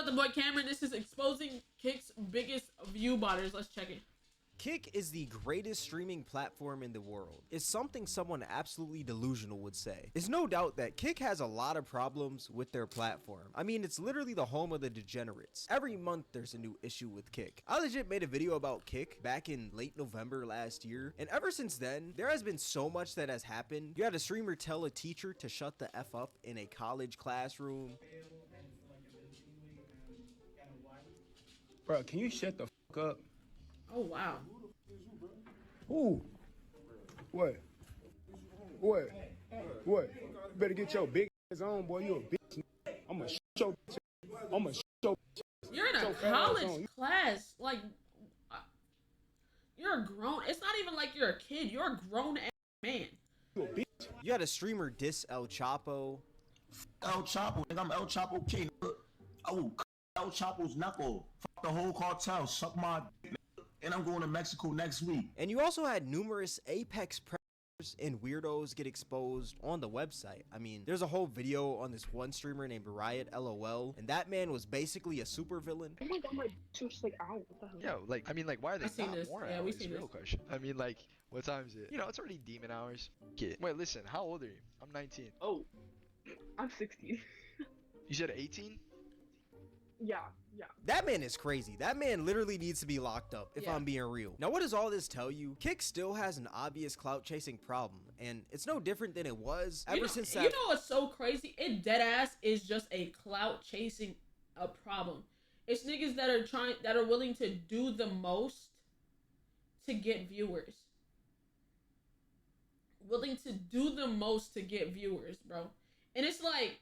the boy Cameron. This is exposing Kick's biggest view botters. Let's check it. Kick is the greatest streaming platform in the world. It's something someone absolutely delusional would say. There's no doubt that Kick has a lot of problems with their platform. I mean, it's literally the home of the degenerates. Every month there's a new issue with Kick. I legit made a video about Kick back in late November last year, and ever since then, there has been so much that has happened. You had a streamer tell a teacher to shut the F up in a college classroom. Bro, can you shut the fuck up? Oh wow. Ooh. What? What? What? You better get your big ass on, boy. You a bitch. I'ma show. I'ma show. You're in a college class. Like, you're a grown. It's not even like you're a kid. You're a grown ass man. You a bitch. You had a streamer diss El Chapo. El Chapo, nigga, I'm El Chapo King. I will cut El Chapo's knuckle. Fuck the whole cartel. Suck my dick, and I'm going to Mexico next week. And you also had numerous apex predators and weirdos get exposed on the website. I mean, there's a whole video on this one streamer named Riot LOL, and that man was basically a supervillain. Oh my god, my tooth's like out. What the hell? Yo, like, I mean, like, why are they I've seen not this. more Yeah, hours? we've seen Real this. question. I mean, like, what time is it? You know, it's already demon hours. Wait, listen, how old are you? I'm 19. Oh, I'm 16. You said 18? Yeah. That man is crazy. That man literally needs to be locked up, if Yeah. I'm being real. Now, what does all this tell you? Kick still has an obvious clout chasing problem, and it's no different than it was ever since that. You know what's so crazy? It dead ass is just a clout chasing a problem. It's niggas that are willing to do the most to get viewers. Willing to do the most to get viewers, bro. And it's like,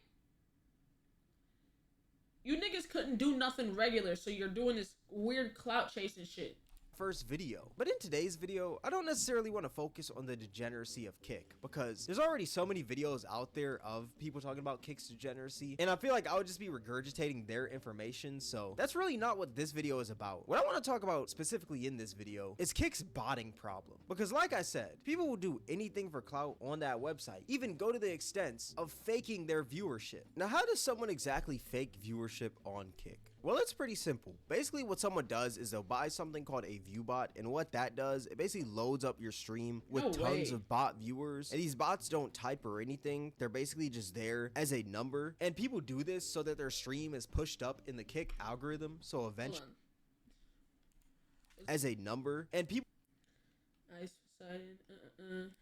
you niggas couldn't do nothing regular, so you're doing this weird clout chasing shit. First video. But in today's video, I don't necessarily want to focus on the degeneracy of Kick, because there's already so many videos out there of people talking about Kick's degeneracy, and I feel like I would just be regurgitating their information, so that's really not what this video is about. What I want to talk about specifically in this video is Kick's botting problem, because like I said, people will do anything for clout on that website, even go to the extent of faking their viewership. Now, how does someone exactly fake viewership on Kick? Well, it's pretty simple. Basically, what someone does is they'll buy something called a view bot, and what that does, it basically loads up your stream with tons of bot viewers, and these bots don't type or anything. They're basically just there as a number, and people do this so that their stream is pushed up in the Kick algorithm, so eventually as a number, and people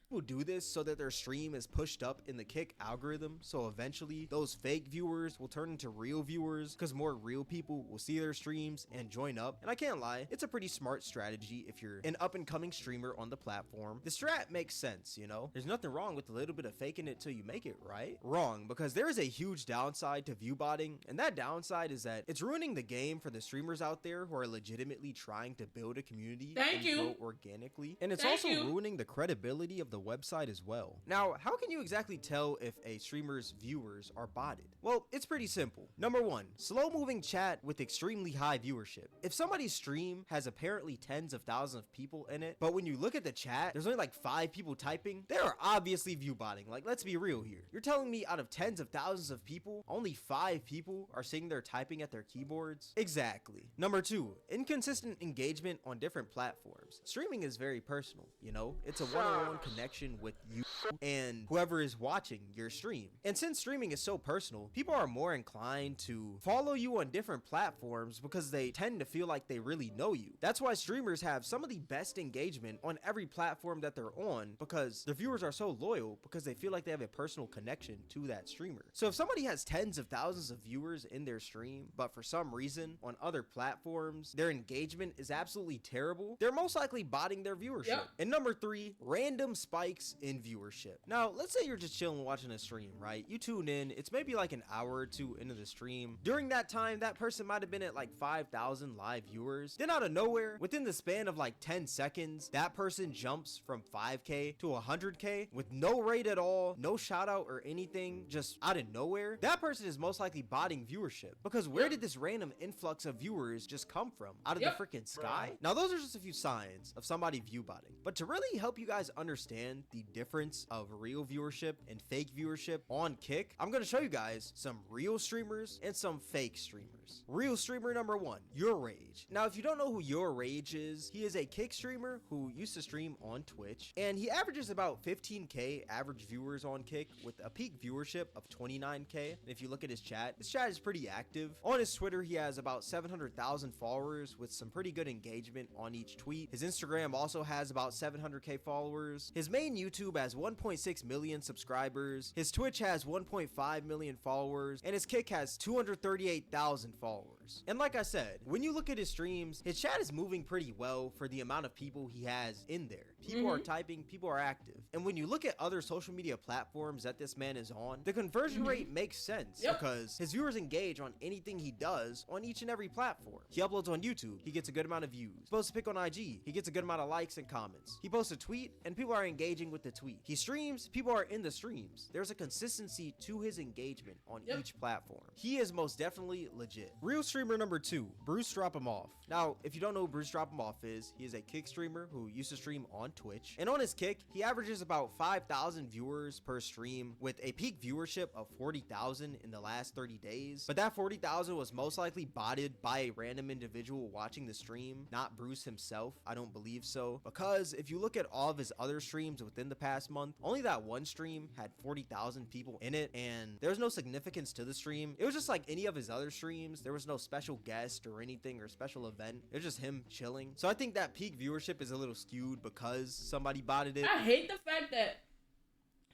People do this so that their stream is pushed up in the Kick algorithm, so eventually those fake viewers will turn into real viewers because more real people will see their streams and join up. And I can't lie, it's a pretty smart strategy if you're an up-and-coming streamer on the platform. The strat makes sense, you know? There's nothing wrong with a little bit of faking it till you make it, right? Wrong, because there is a huge downside to view botting, and that downside is that it's ruining the game for the streamers out there who are legitimately trying to build a community and grow organically. And it's also ruining the credibility of the website as well. Now, how can you exactly tell if a streamer's viewers are botted? Well, it's pretty simple. Number one, slow moving chat with extremely high viewership. If somebody's stream has apparently tens of thousands of people in it, but when you look at the chat, there's only like 5 people typing, they are obviously view botting. Like, let's be real here. You're telling me out of tens of thousands of people, only 5 people are sitting there typing at their keyboards? Exactly. Number two, inconsistent engagement on different platforms. Streaming is very personal, you know? It's a one-on-one connection with you and whoever is watching your stream. And since streaming is so personal, people are more inclined to follow you on different platforms because they tend to feel like they really know you. That's why streamers have some of the best engagement on every platform that they're on, because their viewers are so loyal because they feel like they have a personal connection to that streamer. So if somebody has tens of thousands of viewers in their stream, but for some reason on other platforms, their engagement is absolutely terrible, they're most likely botting their viewership. And number three, random spikes in viewership. Now, let's say you're just chilling watching a stream, right? You tune in, it's maybe like an hour or two into the stream. During that time, that person might have been at like 5,000 live viewers. Then out of nowhere, within the span of like 10 seconds, that person jumps from 5K to 100K with no rate at all, no shout out or anything, just out of nowhere. That person is most likely botting viewership, because where did this random influx of viewers just come from? Out of the freaking sky? Now, those are just a few signs of somebody view botting, but to really really help you guys understand the difference of real viewership and fake viewership on Kick, I'm gonna show you guys some real streamers and some fake streamers. Real streamer number 1, Your Rage. Now, if you don't know who Your Rage is, he is a Kick streamer who used to stream on Twitch, and he averages about 15k average viewers on Kick with a peak viewership of 29k. And if you look at his chat is pretty active. On his Twitter, he has about 700,000 followers with some pretty good engagement on each tweet. His Instagram also has about 700k followers. His main YouTube has 1.6 million subscribers. His Twitch has 1.5 million followers, and his Kick has 238,000 followers. And like I said, when you look at his streams, his chat is moving pretty well for the amount of people he has in there. People are typing, people are active. And when you look at other social media platforms that this man is on, the conversion rate makes sense because his viewers engage on anything he does on each and every platform. He uploads on YouTube, he gets a good amount of views. He posts a pic on IG, he gets a good amount of likes and comments. He posts a tweet, and people are engaging with the tweet. He streams, people are in the streams. There's a consistency to his engagement on each platform. He is most definitely legit. Real streamer number 2, Bruce Dropoff. Now, if you don't know who Bruce Dropoff is, he is a Kick streamer who used to stream on Twitch. And on his Kick, he averages about 5,000 viewers per stream with a peak viewership of 40,000 in the last 30 days. But that 40,000 was most likely botted by a random individual watching the stream, not Bruce himself. I don't believe so, because if you look at all of his other streams within the past month, only that one stream had 40,000 people in it, and there was no significance to the stream. It was just like any of his other streams. There was no special guest or anything or special event. It was just him chilling. So I think that peak viewership is a little skewed because somebody botted it. I hate the fact that,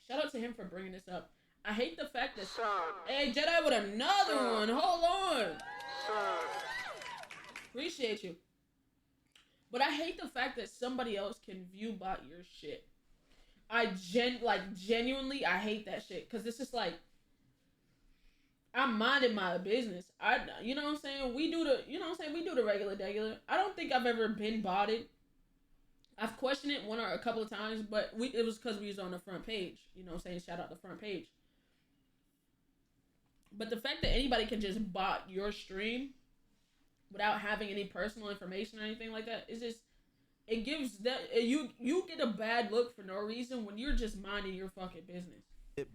shout out to him for bringing this up. I hate the fact that, hey, JackDhy with another one. Hold on. Appreciate you. But I hate the fact that somebody else can view bot your shit. Genuinely, I hate that shit. Cause it's just like, I'm minding my business. You know what I'm saying? We do the regular. I don't think I've ever been botted. I've questioned it one or a couple of times, but it was because we was on the front page. You know what I'm saying? Shout out the front page. But the fact that anybody can just bot your stream without having any personal information or anything like that, it's just, it gives that, you get a bad look for no reason when you're just minding your fucking business.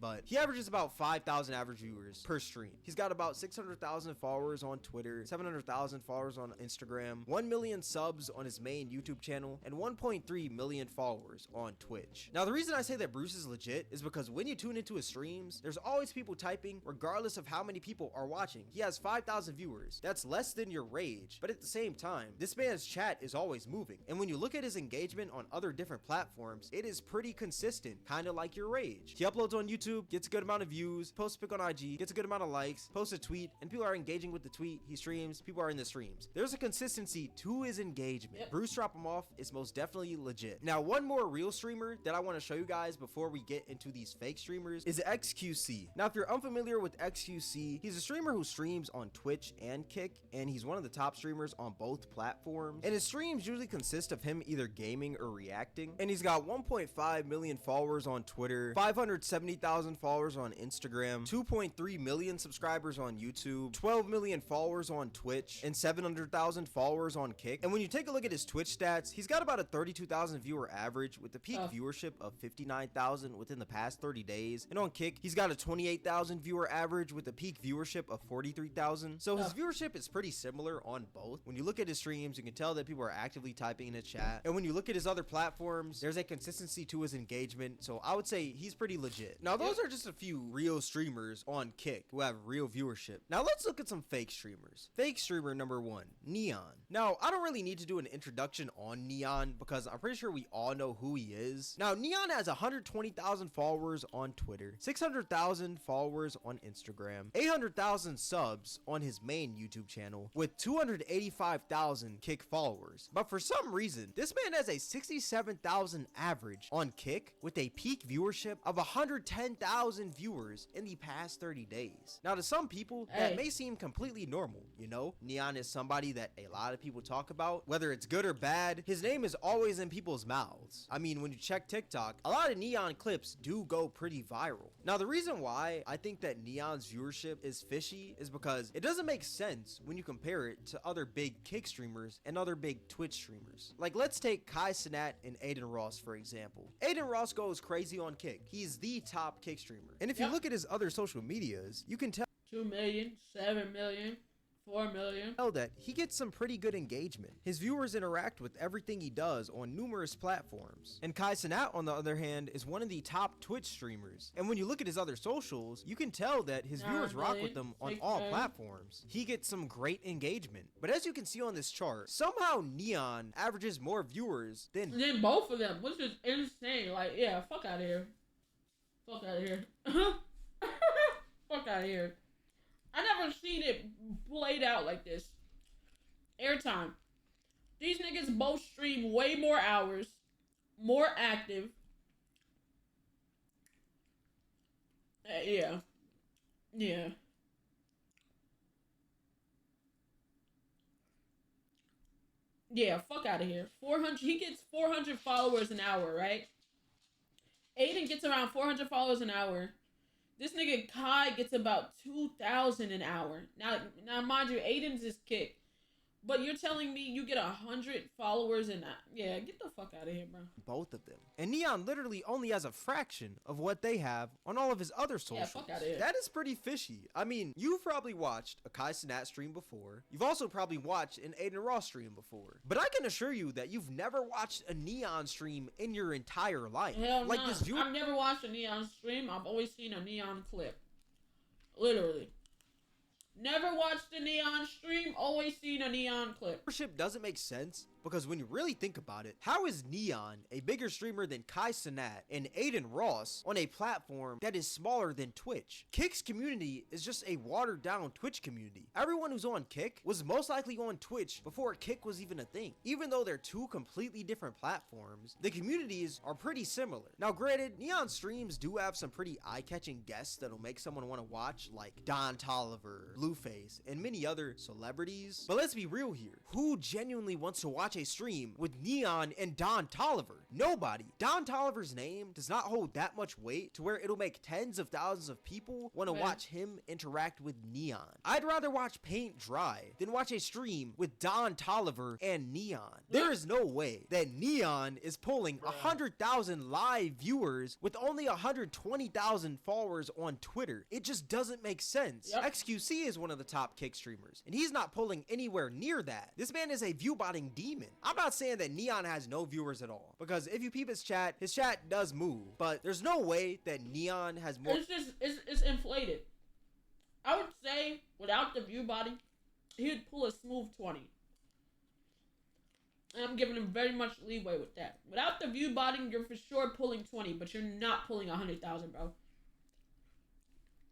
But he averages about 5,000 average viewers per stream. He's got about 600,000 followers on Twitter, 700,000 followers on Instagram, 1 million subs on his main YouTube channel, and 1.3 million followers on Twitch. Now, the reason I say that Bruce is legit is because when you tune into his streams, there's always people typing regardless of how many people are watching. He has 5,000 viewers. That's less than Your Rage, but at the same time, this man's chat is always moving. And when you look at his engagement on other different platforms, it is pretty consistent, kind of like Your Rage. He uploads on YouTube, gets a good amount of views, posts a pic on IG, gets a good amount of likes, posts a tweet, and people are engaging with the tweet. He streams, people are in the streams. There's a consistency to his engagement. Bruce Dropoff is most definitely legit. Now, one more real streamer that I want to show you guys before we get into these fake streamers is XQC. Now, if you're unfamiliar with XQC, he's a streamer who streams on Twitch and Kick, and he's one of the top streamers on both platforms. And his streams usually consist of him either gaming or reacting. And he's got 1.5 million followers on Twitter, 570,000 followers on Instagram, 2.3 million subscribers on YouTube, 12 million followers on Twitch, and 700,000 followers on Kick. And when you take a look at his Twitch stats, he's got about a 32,000 viewer average with a peak viewership of 59,000 within the past 30 days. And on Kick, he's got a 28,000 viewer average with a peak viewership of 43,000. So his viewership is pretty similar on both. When you look at his streams, you can tell that people are actively typing in the chat. And when you look at his other platforms, there's a consistency to his engagement. So I would say he's pretty legit. Now, those are just a few real streamers on Kick who have real viewership. Now let's look at some fake streamers. Fake streamer number 1, Neon. Now, I don't really need to do an introduction on Neon because I'm pretty sure we all know who he is. Now, Neon has 120,000 followers on Twitter, 600,000 followers on Instagram, 800,000 subs on his main YouTube channel, with 285,000 Kick followers. But for some reason, this man has a 67,000 average on Kick with a peak viewership of 110,000 10,000 viewers in the past 30 days. Now, to some people, that may seem completely normal, you know? Neon is somebody that a lot of people talk about, whether it's good or bad. His name is always in people's mouths. I mean, when you check TikTok, a lot of Neon clips do go pretty viral. Now, the reason why I think that Neon's viewership is fishy is because it doesn't make sense when you compare it to other big Kick streamers and other big Twitch streamers. Like, let's take Kai Cenat and Aiden Ross, for example. Aiden Ross goes crazy on Kick. He's the top Kick streamer. And if you look at his other social medias, you can tell 2 million, 7 million, 4 million. That he gets some pretty good engagement. His viewers interact with everything he does on numerous platforms. And Kai Cenat, on the other hand, is one of the top Twitch streamers. And when you look at his other socials, you can tell that his viewers rock with them on all platforms. He gets some great engagement. But as you can see on this chart, somehow Neon averages more viewers than both of them, which is insane. Like, yeah, fuck out of here. Fuck out of here. Fuck out of here. I never seen it played out like this. Airtime. These niggas both stream way more hours, more active. Yeah. Yeah. Yeah, fuck out of here. 400, he gets 400 followers an hour, right? Aiden gets around 400 followers an hour. This nigga Kai gets about 2,000 an hour. Now, mind you, Aiden's is Kick. But you're telling me you get 100 followers and yeah, get the fuck out of here, bro. Both of them. And Neon literally only has a fraction of what they have on all of his other socials. Yeah, fuck out of here. That is pretty fishy. I mean, you've probably watched a Kai Cenat stream before. You've also probably watched an Aiden Ross stream before. But I can assure you that you've never watched a Neon stream in your entire life. Hell like nah. this viewer. I've never watched a Neon stream. I've always seen a Neon clip. Literally. Never watched a Neon stream, always seen a Neon clip. Viewership doesn't make sense because when you really think about it, how is Neon a bigger streamer than Kai Cenat and Aiden Ross on a platform that is smaller than Twitch? Kick's community is just a watered down Twitch community. Everyone who's on Kick was most likely on Twitch before Kick was even a thing. Even though they're two completely different platforms, the communities are pretty similar. Now granted, Neon streams do have some pretty eye-catching guests that'll make someone want to watch, like Don Tolliver, Blueface, and many other celebrities. But let's be real here. Who genuinely wants to watch a stream with Neon and Don Tolliver? Nobody. Don Tolliver's name does not hold that much weight to where it'll make tens of thousands of people want to watch him interact with Neon. I'd rather watch paint dry than watch a stream with Don Tolliver and Neon. There is no way that Neon is pulling 100,000 live viewers with only 120,000 followers on Twitter. It just doesn't make sense. XQC is one of the top Kick streamers, and he's not pulling anywhere near that. This man is a view-botting demon. I'm not saying that Neon has no viewers at all, because if you peep his chat does move, but there's no way that Neon has more. It's inflated. I would say without the view body, he'd pull a smooth 20. And I'm giving him very much leeway with that. Without the view body, you're for sure pulling 20, but you're not pulling 100,000, bro.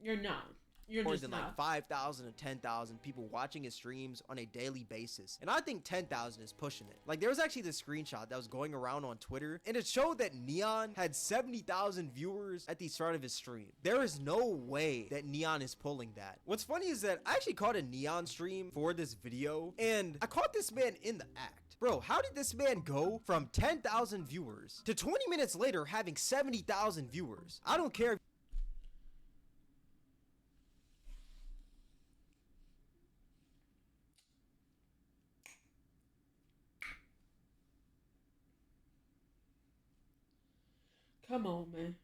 You're not. You're more just than not. like 5,000 to 10,000 people watching his streams on a daily basis. And I think 10,000 is pushing it. Like, there was actually this screenshot that was going around on Twitter, and it showed that Neon had 70,000 viewers at the start of his stream. There is no way that Neon is pulling that. What's funny is that I actually caught a Neon stream for this video, and I caught this man in the act. Bro, how did this man go from 10,000 viewers to 20 minutes later having 70,000 viewers? I don't care. Come on, man.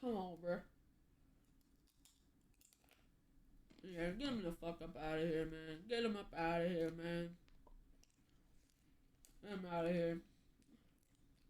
Come on, bro. Yeah, get him the fuck up out of here, man. Get him up out of here, man. Get him out of here.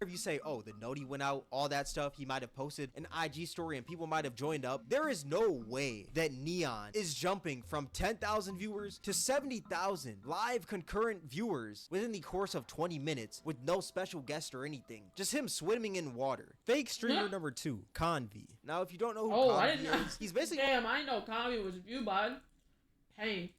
If you say, oh, the Noti went out, all that stuff, he might have posted an IG story and people might have joined up. There is no way that Neon is jumping from 10,000 viewers to 70,000 live concurrent viewers within the course of 20 minutes with no special guest or anything. Just him swimming in water. Fake streamer number 2, Coni. Now, if you don't know who Coni is, he's basically... Damn, I know Coni was viewbot. Pain.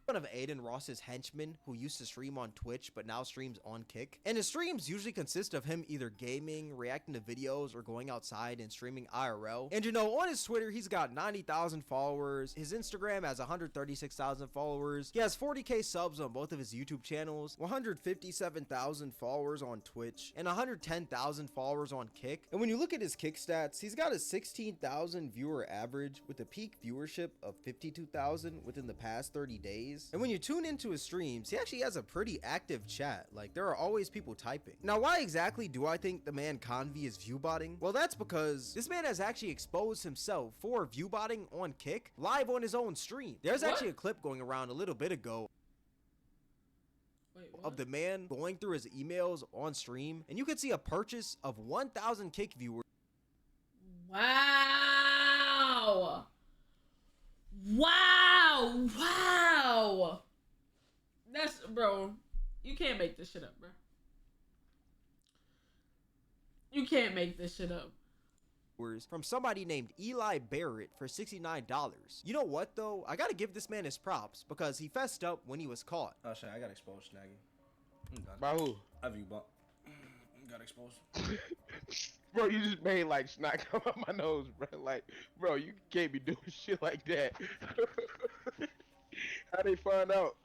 one of Aiden Ross's henchmen who used to stream on Twitch but now streams on Kick. And his streams usually consist of him either gaming, reacting to videos, or going outside and streaming IRL. And you know, on his Twitter, he's got 90,000 followers. His Instagram has 136,000 followers. He has 40k subs on both of his YouTube channels, 157,000 followers on Twitch, and 110,000 followers on Kick. And when you look at his Kick stats, he's got a 16,000 viewer average with a peak viewership of 52,000 within the past 30 days. And when you tune into his streams, he actually has a pretty active chat. Like, there are always people typing. Now, why exactly do I think the man Convi is viewbotting? Well, that's because this man has actually exposed himself for viewbotting on Kick live on his own stream. There's actually a clip going around a little bit ago of the man going through his emails on stream, and you can see a purchase of 1,000 Kick viewers. Wow. Wow. Wow. That's, bro, you can't make this shit up, bro. You can't make this shit up. From somebody named Eli Barrett for $69. You know what though? I gotta give this man his props because he fessed up when he was caught. Oh shit, I got exposed, Snaggy. By who? I view bump. Got exposed. Bro, you just made like snot come up my nose, bro. Like, bro, you can't be doing shit like that. How they find out?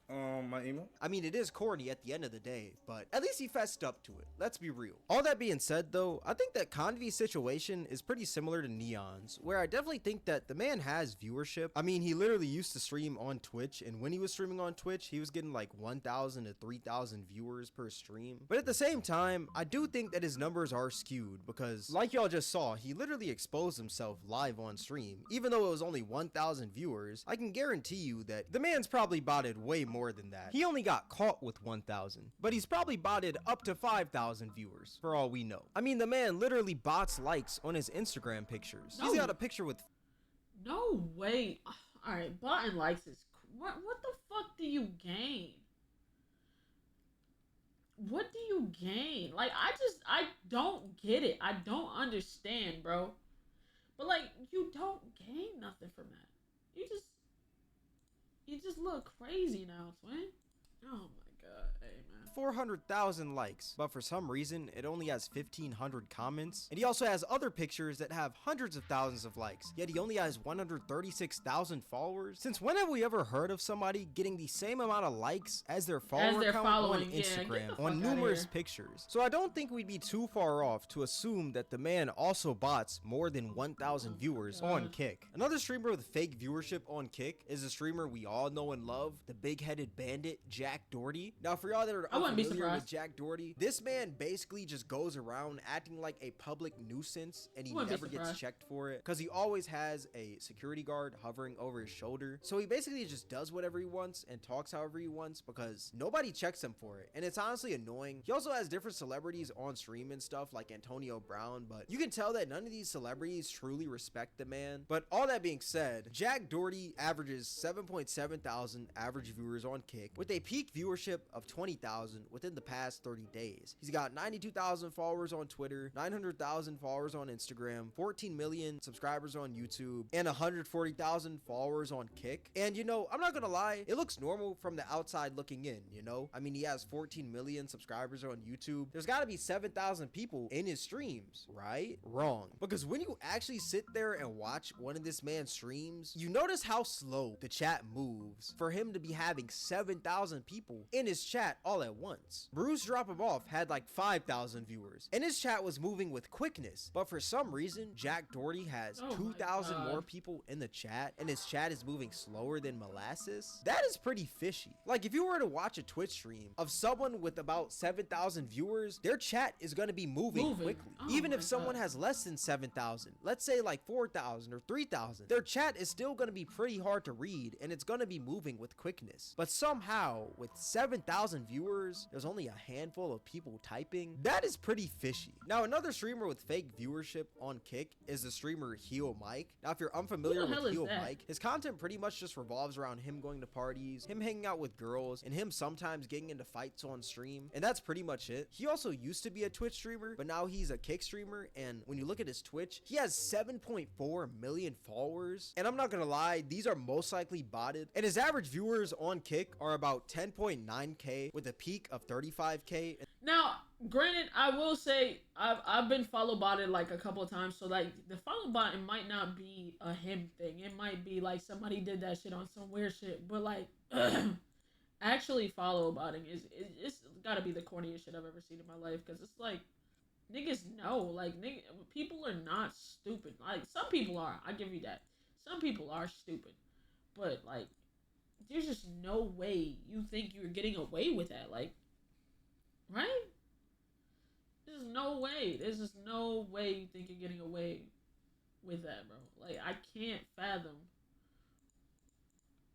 My email? I mean, it is corny at the end of the day, but at least he fessed up to it. Let's be real. All that being said though, I think that Convi's situation is pretty similar to Neon's, where I definitely think that the man has viewership. I mean, he literally used to stream on Twitch, and when he was streaming on Twitch, he was getting like 1,000 to 3,000 viewers per stream. But at the same time, I do think that his numbers are skewed because, like y'all just saw, he literally exposed himself live on stream. Even though it was only 1,000 viewers, I can guarantee you that the man's probably botted way more than that. He only got caught with 1,000, but he's probably botted up to 5,000 viewers for all we know. I mean, the man literally bots likes on his Instagram pictures. No. He's got a picture with... No way. All right, botting likes is... What the fuck do you gain? What do you gain? Like, I don't get it. I don't understand, bro. But like, you don't gain nothing from that. You just look crazy now, twin. Oh my god, hey man. 400,000 likes, but for some reason it only has 1,500 comments. And he also has other pictures that have hundreds of thousands of likes, yet he only has 136,000 followers. Since when have we ever heard of somebody getting the same amount of likes as their follower count on Instagram on numerous pictures? So I don't think we'd be too far off to assume that the man also bots more than 1,000 viewers on Kick. Another streamer with fake viewership on Kick is a streamer we all know and love, the big-headed bandit JackDhy. Now for y'all that are unfamiliar with JackDhy, this man basically just goes around acting like a public nuisance, and he never gets checked for it because he always has a security guard hovering over his shoulder. So he basically just does whatever he wants and talks however he wants because nobody checks him for it, and it's honestly annoying. He also has different celebrities on stream and stuff like Antonio Brown, but you can tell that none of these celebrities truly respect the man. But all that being said, JackDhy averages 7.7 thousand average viewers on Kick with a peak viewership of 20,000 within the past 30 days. He's got 92,000 followers on Twitter, 900,000 followers on Instagram, 14 million subscribers on YouTube, and 140,000 followers on Kick. And you know, I'm not gonna lie, it looks normal from the outside looking in, you know? I mean, he has 14 million subscribers on YouTube. There's gotta be 7,000 people in his streams, right? Wrong. Because when you actually sit there and watch one of this man's streams, you notice how slow the chat moves for him to be having 7,000 people in his chat all at once. Bruce Dropoff had like 5,000 viewers, and his chat was moving with quickness, but for some reason, JackDhy has 2,000 more people in the chat, and his chat is moving slower than molasses. That is pretty fishy. Like, if you were to watch a Twitch stream of someone with about 7,000 viewers, their chat is going to be moving quickly. Even if someone has less than 7,000, let's say like 4,000 or 3,000, their chat is still going to be pretty hard to read, and it's going to be moving with quickness. But somehow, with 7,000 viewers, viewers, there's only a handful of people typing. That is pretty fishy. Now, another streamer with fake viewership on Kick is the streamer HeelMike. Now, if you're unfamiliar with HeelMike, his content pretty much just revolves around him going to parties, him hanging out with girls, and him sometimes getting into fights on stream, and that's pretty much it. He also used to be a Twitch streamer, but now he's a Kick streamer, and when you look at his Twitch, he has 7.4 million followers, and I'm not gonna lie, these are most likely botted, and his average viewers on Kick are about 10.9k with a peak of 35k. Now, granted, I will say I've been follow botted like a couple of times, so like the follow bot, it might not be a him thing. It might be like somebody did that shit on some weird shit, but like actually follow botting it's gotta be the corniest shit I've ever seen in my life, because it's like niggas know, like people are not stupid. Like some people are, I give you that. Some people are stupid, but like there's just no way you think you're getting away with that, like, right? There's no way. There's just no way you think you're getting away with that, bro. Like, I can't fathom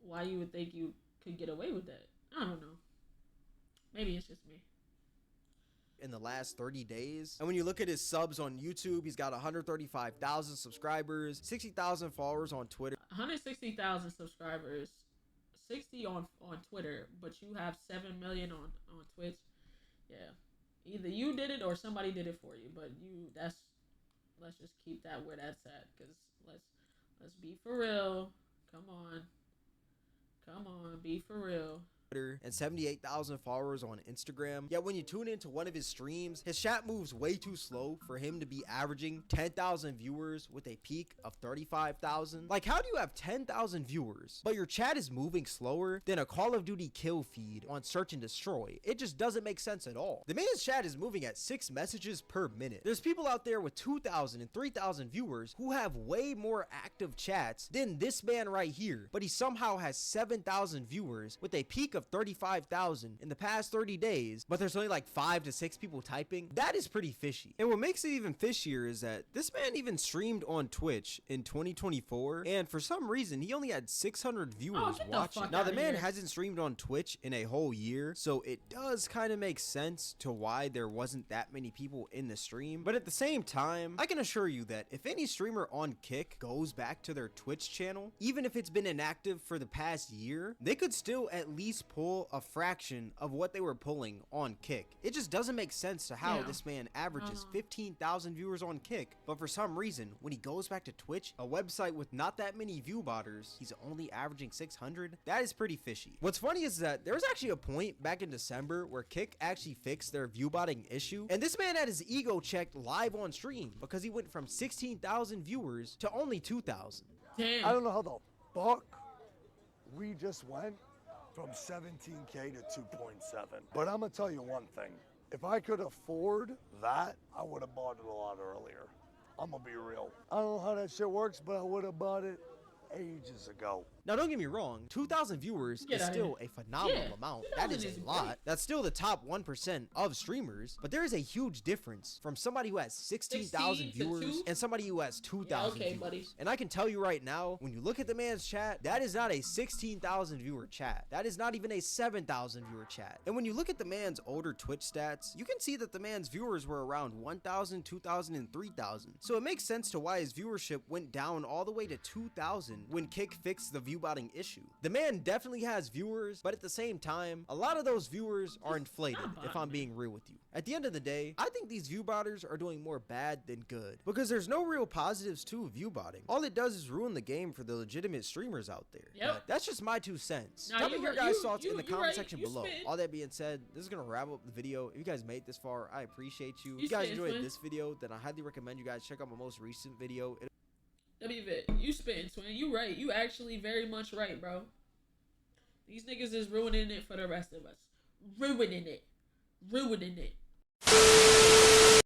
why you would think you could get away with that. I don't know. Maybe it's just me. In the last 30 days. And when you look at his subs on YouTube, he's got 135,000 subscribers, 60,000 followers on Twitter. 160,000 subscribers, 60 on Twitter, but you have 7 million on Twitch. Yeah. Either you did it or somebody did it for you, but let's just keep that where that's at, because let's be for real. Come on, be for real. And 78,000 followers on Instagram. Yet when you tune into one of his streams, his chat moves way too slow for him to be averaging 10,000 viewers with a peak of 35,000. Like, how do you have 10,000 viewers, but your chat is moving slower than a Call of Duty kill feed on Search and Destroy? It just doesn't make sense at all. The man's chat is moving at 6 messages per minute. There's people out there with 2,000 and 3,000 viewers who have way more active chats than this man right here, but he somehow has 7,000 viewers with a peak of 35,000 in the past 30 days, but there's only like 5 to 6 people typing. That is pretty fishy. And what makes it even fishier is that this man even streamed on Twitch in 2024, and for some reason he only had 600 viewers watching. Now the man hasn't streamed on Twitch in a whole year, so it does kind of make sense to why there wasn't that many people in the stream. But at the same time, I can assure you that if any streamer on Kick goes back to their Twitch channel, even if it's been inactive for the past year, they could still at least pull a fraction of what they were pulling on Kick. It just doesn't make sense to how this man averages 15,000 viewers on Kick, but for some reason, when he goes back to Twitch, a website with not that many view botters, he's only averaging 600. That is pretty fishy. What's funny is that there was actually a point back in December where Kick actually fixed their view botting issue, and this man had his ego checked live on stream because he went from 16,000 viewers to only 2,000. Damn. I don't know how the fuck we just went from 17K to 2.7. But I'm gonna tell you one thing. If I could afford that, I would have bought it a lot earlier. I'm gonna be real. I don't know how that shit works, but I would have bought it ages ago. Now, don't get me wrong, 2,000 viewers is still a phenomenal amount. That is a lot. That's still the top 1% of streamers, but there is a huge difference from somebody who has 16,000 viewers and somebody who has 2,000 viewers. Buddy. And I can tell you right now, when you look at the man's chat, that is not a 16,000 viewer chat. That is not even a 7,000 viewer chat. And when you look at the man's older Twitch stats, you can see that the man's viewers were around 1,000, 2,000, and 3,000. So it makes sense to why his viewership went down all the way to 2,000 when Kick fixed the view botting issue. The man definitely has viewers, but at the same time, a lot of those viewers are inflated, if I'm being real with you. At the end of the day, I think these view botters are doing more bad than good, because there's no real positives to view botting. All it does is ruin the game for the legitimate streamers out there. But that's just my 2 cents. Tell me your guys' thoughts in the comment section below. All that being said, this is gonna wrap up the video. If you guys made this far, I appreciate you. If you guys enjoyed this video, then I highly recommend you guys check out my most recent video. WVit, you spitting, twin. You right. You actually very much right, bro. These niggas is ruining it for the rest of us. Ruining it. Ruining it.